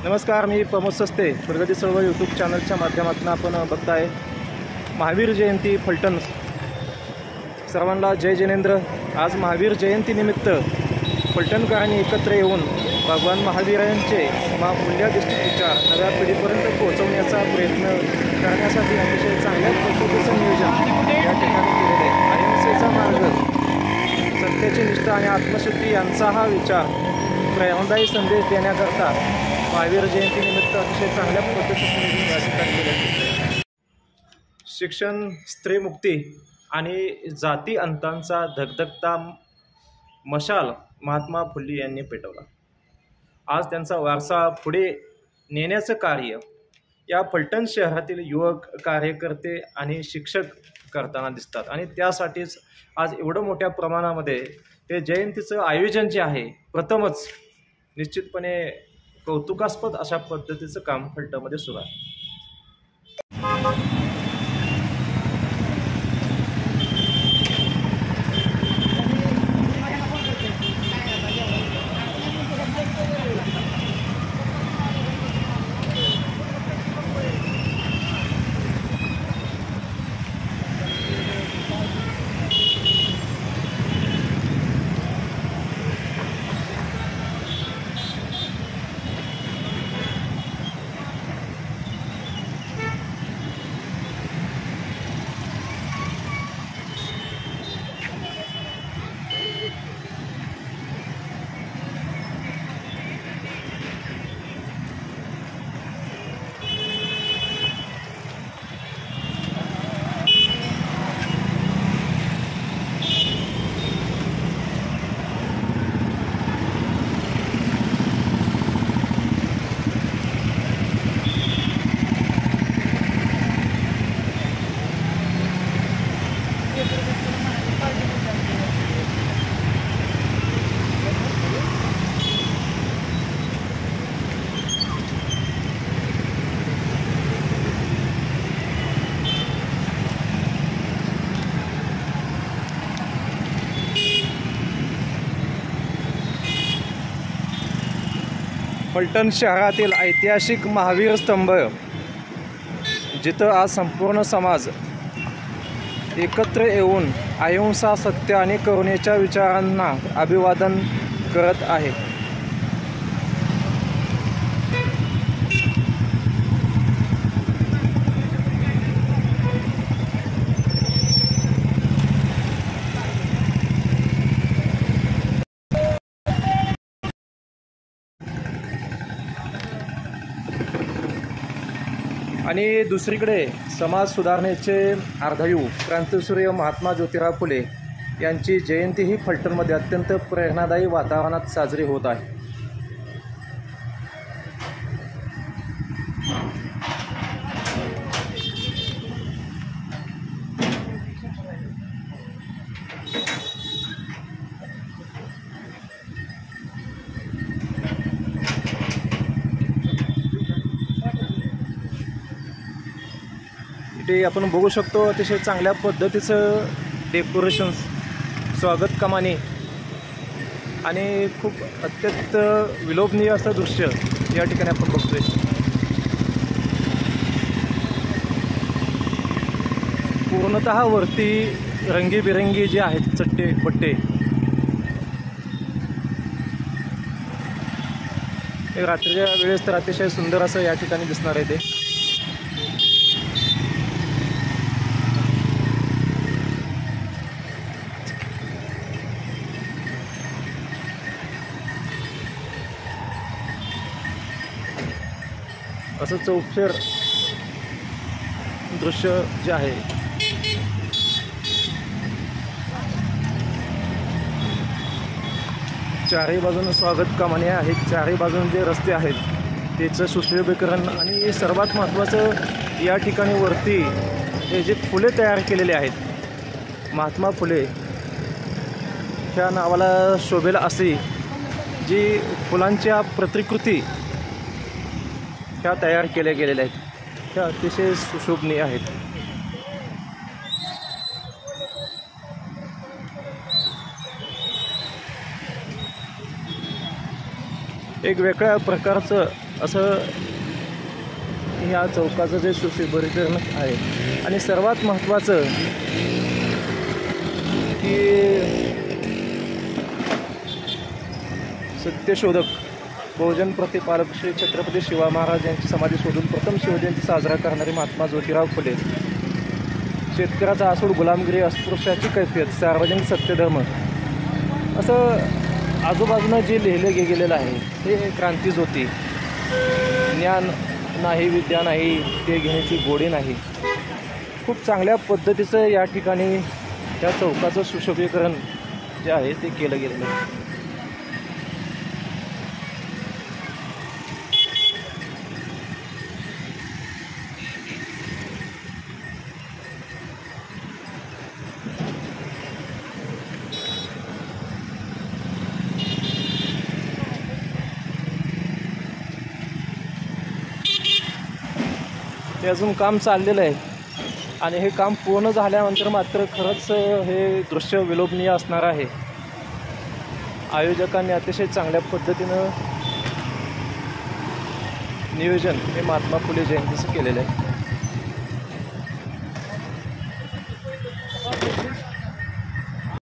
नमस्कार, मी प्रमोद सस्ते. प्रगती चळवळ यूट्यूब चॅनलच्या माध्यमातून आपण बघताय महावीर जयंती फलटण. सर्वांना जय जिनेंद्र. आज महावीर जयंतीनिमित्त फलटणकरांनी एकत्र येऊन भगवान महावीरांचे मूल्याधिष्ठित विचार नव्या पिढीपर्यंत पोहोचवण्याचा प्रयत्न करण्यासाठी अतिशय चांगल्या पद्धतीचं नियोजन या ठिकाणी केलेलं आहे. अहिंसेचा मार्ग, सत्याची निष्ठा आणि आत्मशुद्धी यांचा हा विचार प्रेरणादायी संदेश देण्याकरता महावीर जयंतीनिमित्त अतिशय चांगल्या पद्धतीचं नियोजन या ठिकाणी केलं. शिक्षण, स्त्रीमुक्ती आणि जाती अंतांचा धगधगता मशाल महात्मा फुले यांनी पेटवला. आज त्यांचा वारसा पुढे नेण्याचं कार्य या फलटण शहरातील युवक, कार्यकर्ते आणि शिक्षक करताना दिसतात. आणि त्यासाठीच आज एवढं मोठ्या प्रमाणामध्ये ते जयंतीचं आयोजन जे आहे, प्रथमच निश्चितपणे कौतुकास्पद अशा पद्धतीचं काम फलटणमध्ये सुरू आहे. फलटण शहरातील ऐतिहासिक महावीर स्तंभ, जिथं आज संपूर्ण समाज एकत्र येऊन अहिंसा, सत्य आणि करुणेच्या विचारांना अभिवादन करत आहे. आणि दुसरीकडे समाज सुधारणेचे अर्धायू क्रांतिसूर्य महात्मा ज्योतिराव फुले यांची जयंतीही फलटणमध्ये अत्यंत प्रेरणादायी वातावरणात साजरी होत आहे. ते आपण बघू शकतो, अतिशय चांगल्या पद्धतीचं डेकोरेशन्स, स्वागत कमानी आणि खूप अत्यंत विलोभनीय असं दृश्य या ठिकाणी आपण बघतोय. पूर्णतः वरती रंगीबिरंगी जे आहेत चट्टे पट्टे, रात्रीच्या वेळेस तर अतिशय सुंदर असं या ठिकाणी दिसणार आहे. ते असं चौफेर दृश्य जे आहे, चारही बाजून स्वागत कमानी आहेत, चारही बाजून जे रस्ते आहेत त्याचं सुशोभीकरण आणि सर्वात महत्त्वाचं या ठिकाणी वरती हे जे फुले तयार केलेले आहेत, महात्मा फुले ह्या नावाला शोभेल अशी जी फुलांच्या प्रतिकृती ह्या तयार केल्या गेलेल्या आहेत, त्या अतिशय सुशोभनीय आहेत. एक वेगळ्या प्रकारचं असं ह्या चौकाचं जे सुशोभीकरण आहे. आणि सर्वात महत्त्वाचं की सत्यशोधक बहुजन प्रतिपालक श्री छत्रपती शिवाजी महाराज यांची समाधी शोधून प्रथम शिवजयंती साजरा करणारे महात्मा ज्योतिराव फुले, शेतकऱ्याचा आसूड गुलामगिरी अस्पृश्याची कैफियत सार्वजनिक सत्यधर्म, असं आजूबाजूनं जे लिहिलं गेलेलं आहे हे क्रांतीज्योती. ज्ञान नाही विद्या नाही ते घेण्याची गोडी नाही. खूप चांगल्या पद्धतीचं या ठिकाणी या चौकाचं सुशोभीकरण जे आहे ते केलं गेलेलं आहे. हे अजून काम चाललेलं आहे आणि हे काम पूर्ण झाल्यानंतर मात्र खरंच हे दृश्य विलोभनीय असणार आहे. आयोजकांनी अतिशय चांगल्या पद्धतीनं नियोजन हे महात्मा फुले जयंतीचं केलेलं आहे.